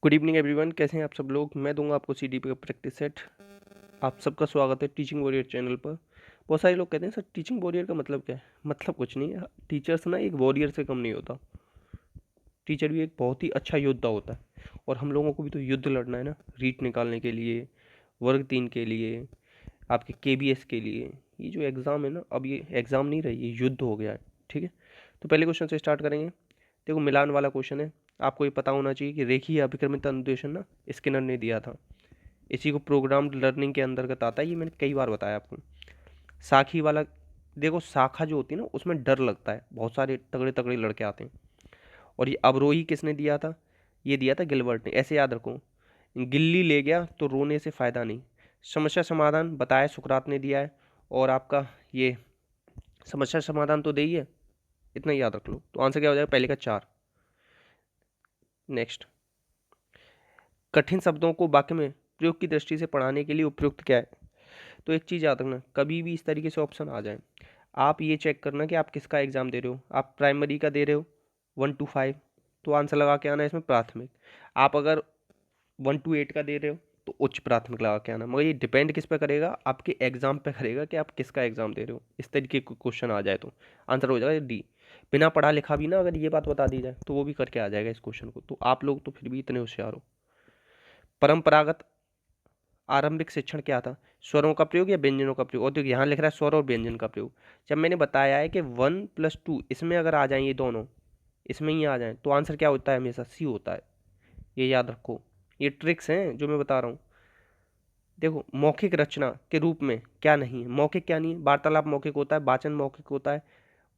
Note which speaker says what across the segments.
Speaker 1: Good evening everyone, कैसे हैं आप सब लोग। मैं दूंगा आपको सीडीपी का प्रैक्टिस सेट। आप सबका स्वागत है टीचिंग वॉरियर चैनल पर। बहुत सारे लोग कहते हैं सर टीचिंग वॉरियर का मतलब क्या है। मतलब कुछ नहीं है, टीचर्स ना एक वॉरियर से कम नहीं होता। टीचर भी एक बहुत ही अच्छा योद्धा होता है और हम लोगों को भी तो युद्ध लड़ना है ना, रीट निकालने के लिए, वर्ग 3 के लिए, आपके केबीएस के लिए। ये जो एग्ज़ाम है ना, अब ये एग्ज़ाम नहीं रही, ये युद्ध हो गया है। ठीक है, तो पहले क्वेश्चन से स्टार्ट करेंगे। देखो, मिलान वाला क्वेश्चन है। आपको ये पता होना चाहिए कि रेखीय अभिक्रमित अनुदेशन ना स्किनर ने दिया था। इसी को प्रोग्राम्ड लर्निंग के अंतर्गत आता है, ये मैंने कई बार बताया आपको। साखी वाला, देखो शाखा जो होती है ना उसमें डर लगता है, बहुत सारे तगड़े तगड़े लड़के आते हैं। और ये अवरोही किसने दिया था, ये दिया था गिलबर्ट ने। ऐसे याद रखो, गिल्ली ले गया तो रोने से फ़ायदा नहीं। समस्या समाधान बताया सुकरात ने दिया है। और आपका ये समस्या समाधान तो दे ही है, इतना ही याद रख लो। तो आंसर क्या हो जाएगा, पहले का 4। नेक्स्ट, कठिन शब्दों को वाक्य में प्रयोग की दृष्टि से पढ़ाने के लिए उपयुक्त क्या है। तो एक चीज़ याद रखना, कभी भी इस तरीके से ऑप्शन आ जाए, आप ये चेक करना कि आप किसका एग्जाम दे रहे हो। आप प्राइमरी का दे रहे हो 1 to 5, तो आंसर लगा के आना है इसमें प्राथमिक। आप अगर 1 to 8 का दे रहे हो तो उच्च प्राथमिक लगा के आना। मगर ये डिपेंड किस पे करेगा, आपके एग्जाम पे करेगा कि आप किसका एग्जाम दे रहे हो। इस तरीके का क्वेश्चन आ जाए तो आंसर हो जाएगा डी। बिना पढ़ा लिखा भी ना अगर ये बात बता दी जाए तो वो भी करके आ जाएगा इस क्वेश्चन को। तो आप लोग तो फिर भी इतने होशियार हो। परंपरागत आरंभिक शिक्षण क्या था, स्वरों का प्रयोग या व्यंजनों का प्रयोग। और देखिए यहाँ लिख रहा है स्वर और व्यंजन का प्रयोग। जब मैंने बताया है कि 1+2 इसमें अगर आ जाए, ये दोनों इसमें ही आ जाए, तो आंसर क्या होता है, हमेशा सी होता है। ये याद रखो, ये ट्रिक्स हैं जो मैं बता रहा हूँ। देखो, मौखिक रचना के रूप में क्या नहीं है, मौखिक क्या नहीं है, वार्तालाप मौखिक होता है, वाचन मौखिक होता है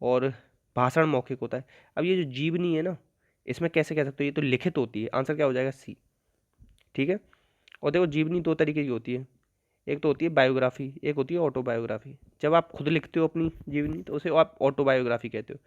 Speaker 1: और भाषण मौखिक होता है। अब ये जो जीवनी है ना, इसमें कैसे कह सकते हो, ये तो लिखित होती है। आंसर क्या हो जाएगा, सी। ठीक है, और देखो जीवनी दो तरीके की होती है, एक तो होती है बायोग्राफी, एक होती है ऑटोबायोग्राफी। जब आप खुद लिखते हो अपनी जीवनी तो उसे आप ऑटोबायोग्राफी कहते हो,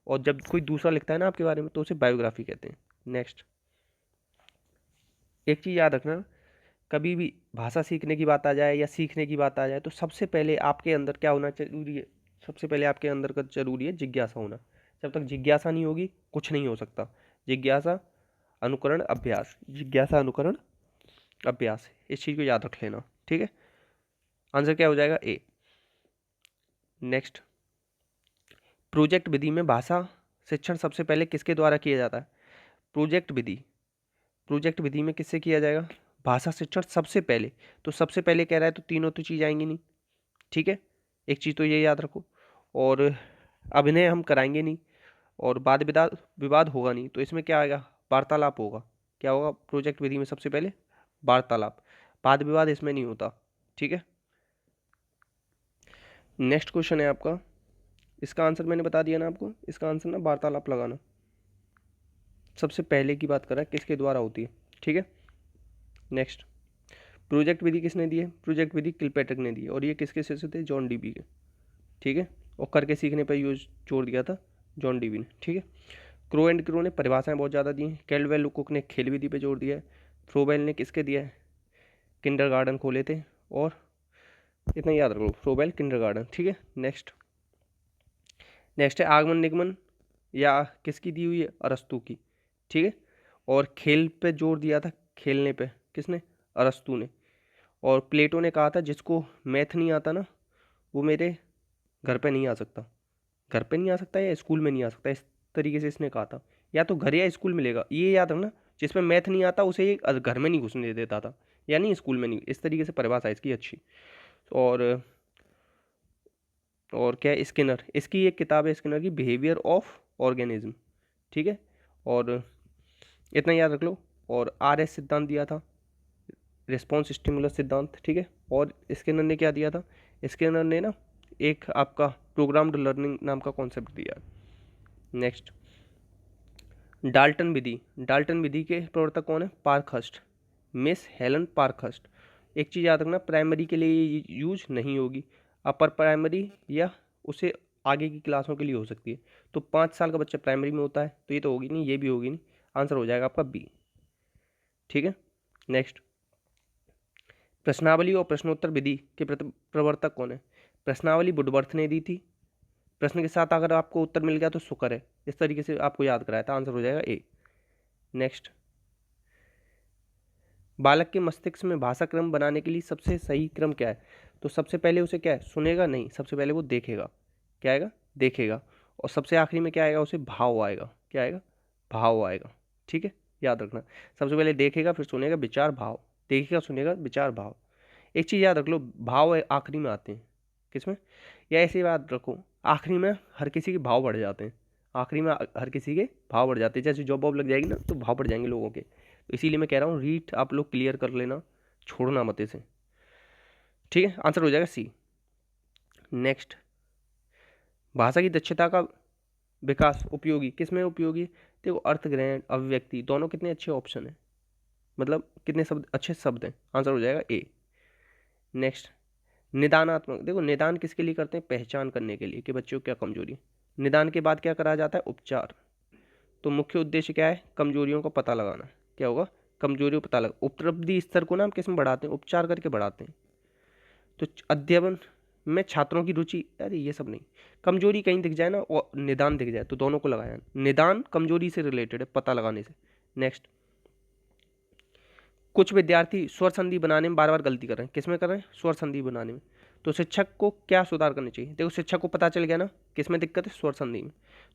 Speaker 1: और जब कोई दूसरा लिखता है ना आपके बारे में तो उसे बायोग्राफी कहते हैं। नेक्स्ट, एक चीज़ याद रखना, कभी भी भाषा सीखने की बात आ जाए या सीखने की बात आ जाए तो सबसे पहले आपके अंदर क्या होना जरूरी है, सबसे पहले आपके अंदर का जरूरी है जिज्ञासा होना। जब तक जिज्ञासा नहीं होगी कुछ नहीं हो सकता। जिज्ञासा अनुकरण अभ्यास, जिज्ञासा अनुकरण अभ्यास, इस चीज़ को याद रख लेना। ठीक है, आंसर क्या हो जाएगा, ए। नेक्स्ट, प्रोजेक्ट विधि में भाषा शिक्षण सबसे पहले किसके द्वारा किया जाता है। प्रोजेक्ट विधि, प्रोजेक्ट विधि में किससे किया जाएगा, भाषा शिक्षण सबसे पहले। तो सबसे पहले कह रहा है तो तीनों तो चीज़ आएंगी नहीं। ठीक है, एक चीज़ तो ये याद रखो। और अभिनय हम कराएंगे नहीं, और वाद विवाद विवाद होगा नहीं, तो इसमें क्या आएगा, वार्तालाप होगा। क्या होगा प्रोजेक्ट विधि में सबसे पहले, वार्तालाप। वाद विवाद इसमें नहीं होता। ठीक है, नेक्स्ट क्वेश्चन है आपका, इसका आंसर मैंने बता दिया ना आपको। इसका आंसर ना वार्तालाप लगाना। सबसे पहले की बात कर रहा है किसके द्वारा होती है। ठीक है, नेक्स्ट, प्रोजेक्ट विधि किसने दी है, प्रोजेक्ट विधि किलपैट्रिक ने दी है, और ये किसके शिष्य थे, जॉन डीबी के। ठीक है, और करके सीखने पर यूज जोड़ दिया था जॉन डीबी ने। ठीक है, क्रो एंड क्रो ने परिभाषाएं बहुत ज़्यादा दी हैं। कैल्डवेल कुक ने खेल विधि पे जोड़ दिया है। फ्रोबेल ने किसके दिया है, किंडरगार्टन खोले थे। और इतना याद रख लो, फ्रोबेल किंडरगार्टन। ठीक है, नेक्स्ट, नेक्स्ट है आगमन निगमन या किसकी दी हुई है, अरस्तु की। ठीक है, और खेल पे जोर दिया था, खेलने पे किसने, अरस्तु ने। और प्लेटो ने कहा था जिसको मैथ नहीं आता ना वो मेरे घर पे नहीं आ सकता। घर पे नहीं आ सकता या स्कूल में नहीं आ सकता, इस तरीके से इसने कहा था। या तो घर या स्कूल मिलेगा, ये याद रखना। जिसमें मैथ नहीं आता उसे ये घर में नहीं घुसने देता था, यानी स्कूल में नहीं। इस तरीके से परिभाषा है इसकी अच्छी। और क्या है, स्किनर, इसकी एक किताब है स्किनर की, बिहेवियर ऑफ ऑर्गेनिज्म। ठीक है, और इतना याद रख लो। और RS सिद्धांत दिया था, रिस्पॉन्स स्टिमुलस सिद्धांत। ठीक है, और स्किनर ने क्या दिया था, स्किनर ने ना एक आपका प्रोग्राम्ड लर्निंग नाम का कॉन्सेप्ट दिया। नेक्स्ट, डाल्टन विधि, डाल्टन विधि के प्रवर्तक कौन है, पार्कहर्स्ट, मिस हेलन पार्कहर्स्ट। एक चीज़ याद रखना, प्राइमरी के लिए ये यूज नहीं होगी, अपर प्राइमरी या उसे आगे की क्लासों के लिए हो सकती है। तो 5 साल का बच्चा प्राइमरी में होता है तो ये तो होगी नहीं, ये भी होगी नहीं। आंसर हो जाएगा आपका बी। ठीक है, नेक्स्ट, प्रश्नावली और प्रश्नोत्तर विधि के प्रवर्तक कौन है। प्रश्नावली वुडवर्थ ने दी थी, प्रश्न के साथ अगर आपको उत्तर मिल गया तो शुक्र है। इस तरीके से आपको याद कराया था, आंसर हो जाएगा ए। नेक्स्ट, बालक के मस्तिष्क में भाषा क्रम बनाने के लिए सबसे सही क्रम क्या है? तो सबसे पहले उसे क्या है, सुनेगा नहीं, सबसे पहले वो देखेगा। क्या आएगा? देखेगा। और सबसे आखिरी में क्या आएगा, उसे भाव आएगा। क्या आएगा? भाव आएगा। ठीक है, याद रखना। सबसे पहले देखेगा, फिर सुनेगा, विचार, भाव। देखेगा, सुनेगा, विचार, भाव। एक चीज़ याद रख लो, भाव आखिरी में आते हैं। किसमें? या ऐसी बात रखो, आखिरी में हर किसी के भाव बढ़ जाते हैं। आखिरी में हर किसी के भाव बढ़ जाते हैं। जैसे जॉब वॉब लग जाएगी ना, तो भाव बढ़ जाएंगे लोगों के। तो इसीलिए मैं कह रहा हूँ, रीट आप लोग क्लियर कर लेना, छोड़ना मत इसे। ठीक है, आंसर हो जाएगा सी। नेक्स्ट, भाषा की दक्षता का विकास उपयोगी किसमें उपयोगी? देखो, अर्थग्रहण, अभिव्यक्ति, दोनों कितने अच्छे ऑप्शन हैं, मतलब कितने शब्द अच्छे शब्द हैं। आंसर हो जाएगा ए। नेक्स्ट, निदानात्मक। देखो, निदान किसके लिए करते हैं? पहचान करने के लिए कि बच्चों को क्या कमजोरी है। निदान के बाद क्या करा जाता है? उपचार। तो मुख्य उद्देश्य क्या है? कमजोरियों का पता लगाना। क्या होगा? कमजोरियों का पता लगा। उपलब्धि स्तर को ना हम किस में बढ़ाते हैं? उपचार करके बढ़ाते हैं। तो अध्ययन में छात्रों की रुचि, अरे ये सब नहीं, कमजोरी कहीं दिख जाए ना और निदान दिख जाए, तो दोनों को लगाया। निदान कमजोरी से रिलेटेड है, पता लगाने से। नेक्स्ट, कुछ विद्यार्थी स्वर संधि बनाने में बार बार गलती कर रहे हैं। किस में कर रहे हैं? स्वर संधि बनाने में। तो शिक्षक को क्या सुधार करना चाहिए? देखो, शिक्षक को पता चल गया ना किस में दिक्कत है? स्वर संधि में।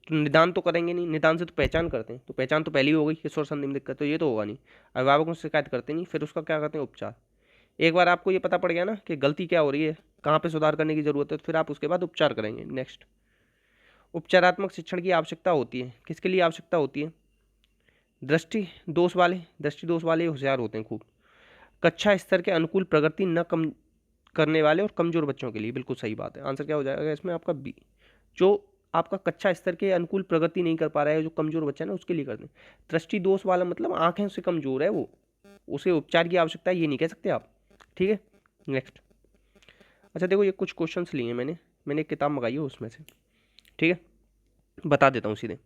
Speaker 1: तो निदान तो करेंगे नहीं, निदान से तो पहचान करते हैं, तो पहचान तो पहले ही हो गई कि स्वर संधि में दिक्कत, तो ये तो होगा नहीं। अभिभावकों से शिकायत करते नहीं, फिर उसका क्या करते हैं? उपचार। एक बार आपको ये पता पड़ गया ना कि गलती क्या हो रही है, कहाँ पे सुधार करने की जरूरत है, तो फिर आप उसके बाद उपचार करेंगे। नेक्स्ट, उपचारात्मक शिक्षण की आवश्यकता होती है। किसके लिए आवश्यकता होती है? दृष्टि दोष वाले होशियार होते हैं खूब। कक्षा स्तर के अनुकूल प्रगति न कम करने वाले और कमजोर बच्चों के लिए। बिल्कुल सही बात है, आंसर क्या हो जाएगा इसमें आपका बी। जो आपका कक्षा स्तर के अनुकूल प्रगति नहीं कर पा रहा है, जो कमजोर बच्चा है ना, उसके लिए करते हैं। दृष्टि दोष वाला मतलब आंखें से कमजोर है वो, उसे उपचार की आवश्यकता है, ये नहीं कह सकते आप। ठीक है, नेक्स्ट। अच्छा देखो, ये कुछ क्वेश्चंस लिए हैं मैंने एक किताब मंगाई है उसमें से। ठीक है, बता देता हूँ सीधे।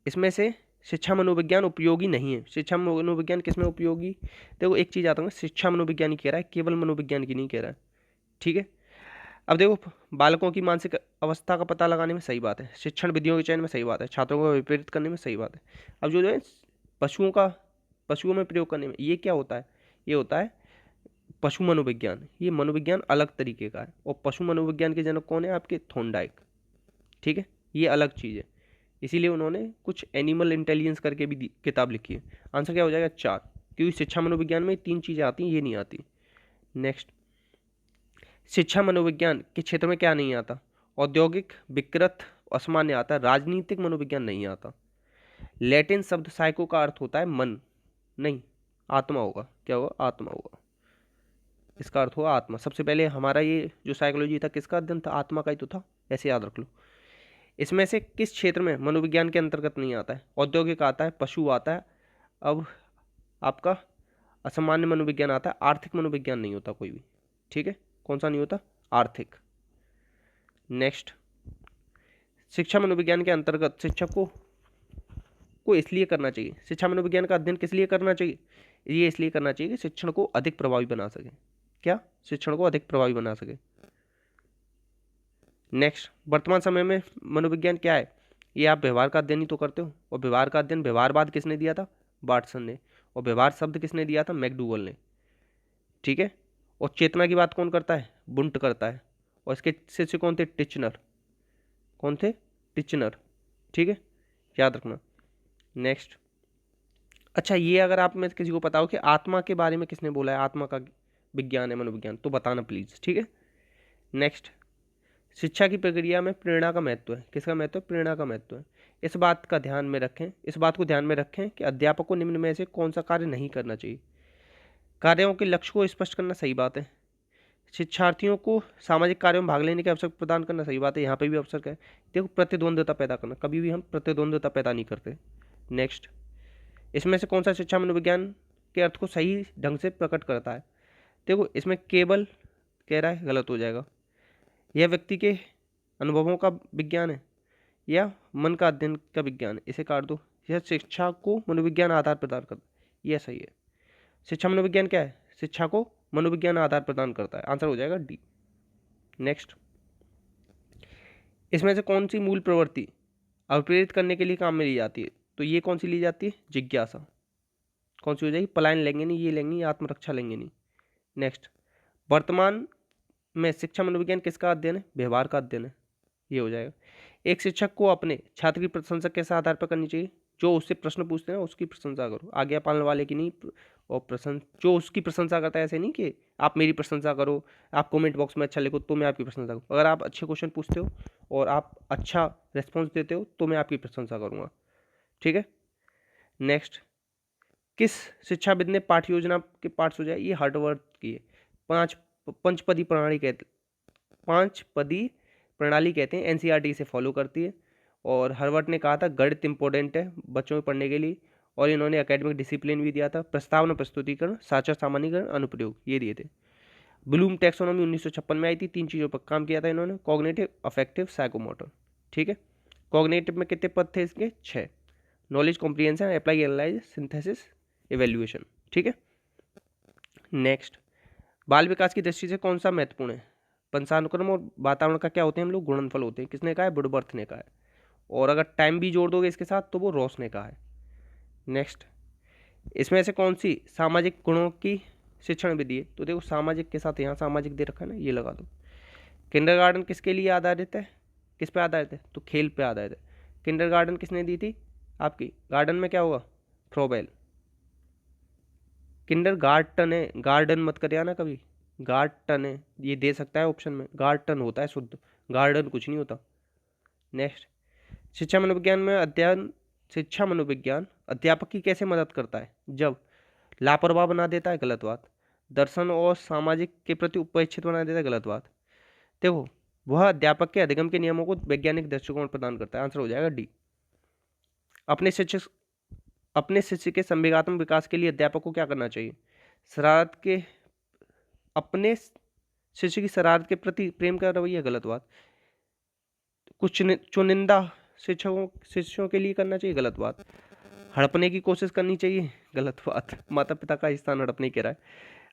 Speaker 1: इसमें से शिक्षा मनोविज्ञान उपयोगी नहीं है। शिक्षा मनोविज्ञान किसमें उपयोगी? देखो, एक चीज़ आता है, शिक्षा मनोविज्ञान ही कह रहा है, केवल मनोविज्ञान की नहीं कह रहा है। ठीक है, अब देखो, बालकों की मानसिक अवस्था का पता लगाने में सही बात है, शिक्षण विधियों के चयन में सही बात है, छात्रों को विपरीत करने में सही बात है। अब जो है पशुओं में प्रयोग करने में, ये क्या होता है? ये होता है पशु मनोविज्ञान। ये मनोविज्ञान अलग तरीके का है, और पशु मनोविज्ञान के जनक कौन है? आपके थॉर्नडाइक। ठीक है, ये अलग चीज़ है, इसीलिए उन्होंने कुछ एनिमल इंटेलिजेंस करके भी किताब लिखी है। आंसर क्या हो जाएगा? 4, क्योंकि शिक्षा मनोविज्ञान में 3 चीज़ें आती हैं, ये नहीं आती। नेक्स्ट, शिक्षा मनोविज्ञान के क्षेत्र में क्या नहीं आता? औद्योगिक विकृत असामान्य आता है, राजनीतिक मनोविज्ञान नहीं आता। लैटिन शब्द साइको का अर्थ होता है मन, नहीं, आत्मा होगा। क्या होगा? आत्मा होगा, इसका अर्थ हुआ आत्मा। सबसे पहले हमारा ये जो साइकोलॉजी था, किसका अध्ययन था? आत्मा का ही तो था, ऐसे याद रख लो। इसमें से किस क्षेत्र में मनोविज्ञान के अंतर्गत नहीं आता है? औद्योगिक आता है, पशु आता है, अब आपका असामान्य मनोविज्ञान आता है, आर्थिक मनोविज्ञान नहीं होता कोई भी। ठीक है, कौन सा नहीं होता? आर्थिक। नेक्स्ट, शिक्षा मनोविज्ञान के अंतर्गत शिक्षक को इसलिए करना चाहिए, शिक्षा मनोविज्ञान का अध्ययन किस लिए करना चाहिए? ये इसलिए करना चाहिए कि शिक्षण को अधिक प्रभावी बना सके। क्या? शिक्षण को अधिक प्रभावी बना सके। नेक्स्ट, वर्तमान समय में मनोविज्ञान क्या है? ये आप व्यवहार का अध्ययन ही तो करते हो, और व्यवहार का अध्ययन व्यवहारवाद किसने दिया था? बार्टसन ने। और व्यवहार शब्द किसने दिया था? मैकडूगल ने। ठीक है, और चेतना की बात कौन करता है? बुंट करता है। और इसके शिष्य कौन थे? टिचनर। कौन थे? टिचनर। ठीक है, याद रखना। नेक्स्ट, अच्छा, ये अगर आप में किसी को पता हो कि आत्मा के बारे में किसने बोला है, आत्मा का विज्ञान है मनोविज्ञान, तो बताना प्लीज। ठीक है, नेक्स्ट, शिक्षा की प्रक्रिया में प्रेरणा का महत्व है। किसका महत्व है? प्रेरणा का महत्व है। इस बात को ध्यान में रखें कि अध्यापक को निम्न में से कौन सा कार्य नहीं करना चाहिए? कार्यों के लक्ष्य को स्पष्ट करना, सही बात है। शिक्षार्थियों को सामाजिक कार्यों में भाग लेने के अवसर प्रदान करना, सही बात है, यहाँ पे भी अवसर का है। देखो, प्रतिद्वंद्विता पैदा करना, कभी भी हम प्रतिद्वंद्विता पैदा नहीं करते। नेक्स्ट, इसमें से कौन सा शिक्षा मनोविज्ञान के अर्थ को सही ढंग से प्रकट करता है? देखो, इसमें केवल कह रहा है, गलत हो जाएगा। यह व्यक्ति के अनुभवों का विज्ञान है या मन का अध्ययन का विज्ञान है, इसे काट दो। यह शिक्षा को मनोविज्ञान आधार प्रदान करता है, यह सही है। शिक्षा मनोविज्ञान क्या है? शिक्षा को मनोविज्ञान आधार प्रदान करता है, आंसर हो जाएगा डी। नेक्स्ट, इसमें से कौन सी मूल प्रवृत्ति अभिप्रेरित करने के लिए काम में ली जाती है? तो ये कौन सी ली जाती है? जिज्ञासा। कौन सी हो जाएगी? पलायन लेंगे नहीं, ये लेंगे नहीं, आत्मरक्षा लेंगे नहीं। नेक्स्ट, वर्तमान में शिक्षा मनोविज्ञान किसका अध्ययन है? व्यवहार का अध्ययन है, ये हो जाएगा। एक शिक्षक को अपने छात्र की प्रशंसा किस आधार पर करनी चाहिए? जो उससे प्रश्न पूछते हैं ना उसकी प्रशंसा करो, आज्ञा पालन वाले की नहीं। और जो उसकी प्रशंसा करता है, ऐसे नहीं कि आप मेरी प्रशंसा करो, आप कमेंट बॉक्स में अच्छा लिखो तो मैं आपकी प्रशंसा करूँ। अगर आप अच्छे क्वेश्चन पूछते हो और आप अच्छा रिस्पॉन्स देते हो तो मैं आपकी प्रशंसा करूँगा, ठीक है। नेक्स्ट, किस शिक्षाविद ने पाठ्य योजना के पाठ सुझाए? ये हार्वर्ड की है। पंचपदी प्रणाली कहते हैं, एनसीईआरटी इसे फॉलो करती है। और हार्वर्ड ने कहा था गणित इंपॉर्टेंट है बच्चों में पढ़ने के लिए, और इन्होंने एकेडमिक डिसिप्लिन भी दिया था। प्रस्तावना, प्रस्तुतिकरण, साक्षर सामान्यीकरण, अनुप्रयोग, ये दिए थे। ब्लूम टैक्सोनॉमी 1956 में आई थी। 3 चीज़ों पर काम किया था इन्होंने, कॉग्निटिव, अफेक्टिव, साइकोमोटर, ठीक है। कॉग्निटिव में कितने पद थे इसके? 6। Knowledge comprehension, apply, analyse, synthesis, evaluation, ठीक है। नेक्स्ट, बाल विकास की दृष्टि से कौन सा महत्वपूर्ण है? वंशानुक्रम और वातावरण का क्या होते हैं हम लोग? गुणनफल होते हैं। किसने कहा है? वुडवर्थ ने कहा है। और अगर टाइम भी जोड़ दोगे इसके साथ तो वो रॉस ने कहा है। नेक्स्ट, इसमें से कौन सी सामाजिक गुणों की शिक्षण विधि है? तो देखो सामाजिक के साथ यहाँ सामाजिक दे रखा है ना, ये लगा दो। किंडरगार्टन किसके लिए आधारित है? किस पे आधारित है? तो खेल पे आधारित है। किंडरगार्टन किसने दी थी? आपकी गार्डन में क्या होगा? फ्रोबेल। किंडरगार्टन है, गार्डन मत कर ना कभी, गार्टन है, ये दे सकता है ऑप्शन में, गार्टन होता है शुद्ध, गार्डन कुछ नहीं होता। नेक्स्ट, शिक्षा मनोविज्ञान अध्यापक की कैसे मदद करता है? जब लापरवाह बना देता है, गलत बात। दर्शन और सामाजिक के प्रति उपेक्षित बना देता है, गलत बात। देखो, वह अध्यापक के अधिगम के नियमों को वैज्ञानिक दृष्टिकोण प्रदान करता है। आंसर हो जाएगा डी। अपने शिष्य के संवेगात्मक विकास के लिए अध्यापक को क्या करना चाहिए? अपने शिष्य की शरारत के प्रति प्रेम का रवैया, गलत बात। कुछ चुनिंदा शिष्यों के लिए करना चाहिए, गलत बात। हड़पने की कोशिश करनी चाहिए, गलत बात। माता पिता का स्थान हड़पने कह रहा है।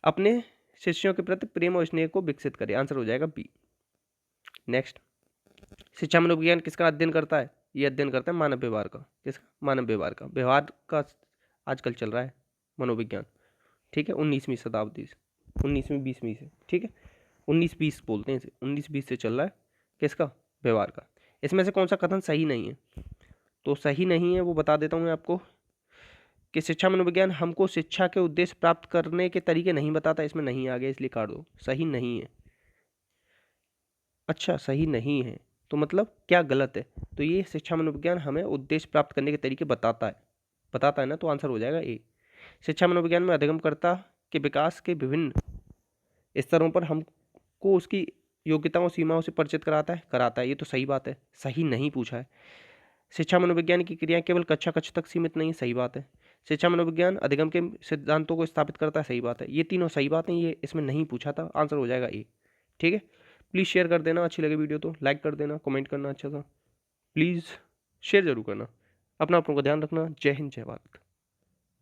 Speaker 1: अपने शिष्यों के प्रति प्रेम और स्नेह को विकसित करे। आंसर हो जाएगा बी। नेक्स्ट, शिक्षा मनोविज्ञान किसका अध्ययन करता है? ये अध्ययन करता है मानव व्यवहार का। किसका? मानव व्यवहार का। व्यवहार का आजकल चल रहा है मनोविज्ञान, ठीक है। 19वीं शताब्दी से, 19वीं 20वीं से, ठीक है। 19-20 बोलते हैं इसे, 19-20 से चल रहा है। किसका? व्यवहार का। इसमें से कौन सा कथन सही नहीं है? तो सही नहीं है वो बता देता हूँ मैं आपको, कि शिक्षा मनोविज्ञान हमको शिक्षा के उद्देश्य प्राप्त करने के तरीके नहीं बताता। इसमें नहीं आ गया इसलिए काट दो, सही नहीं है। अच्छा, सही नहीं है तो मतलब क्या गलत है? तो ये शिक्षा मनोविज्ञान हमें उद्देश्य प्राप्त करने के तरीके बताता है ना, तो आंसर हो जाएगा ए। शिक्षा मनोविज्ञान में अधिगमकर्ता के विकास के विभिन्न स्तरों पर हमको उसकी योग्यताओं सीमाओं से परिचित कराता है। ये तो सही बात है, सही नहीं पूछा है। शिक्षा मनोविज्ञान की क्रियाएं केवल कक्षा तक सीमित नहीं, सही बात है। शिक्षा मनोविज्ञान अधिगम के सिद्धांतों को स्थापित करता है, सही बात है। ये तीनों सही बात है, ये इसमें नहीं पूछा था, आंसर हो जाएगा ए, ठीक है। प्लीज़ शेयर कर देना, अच्छी लगे वीडियो तो लाइक कर देना, कमेंट करना अच्छा सा, प्लीज़ शेयर जरूर करना। अपना, अपनों का ध्यान रखना। जय हिंद, जय भारत।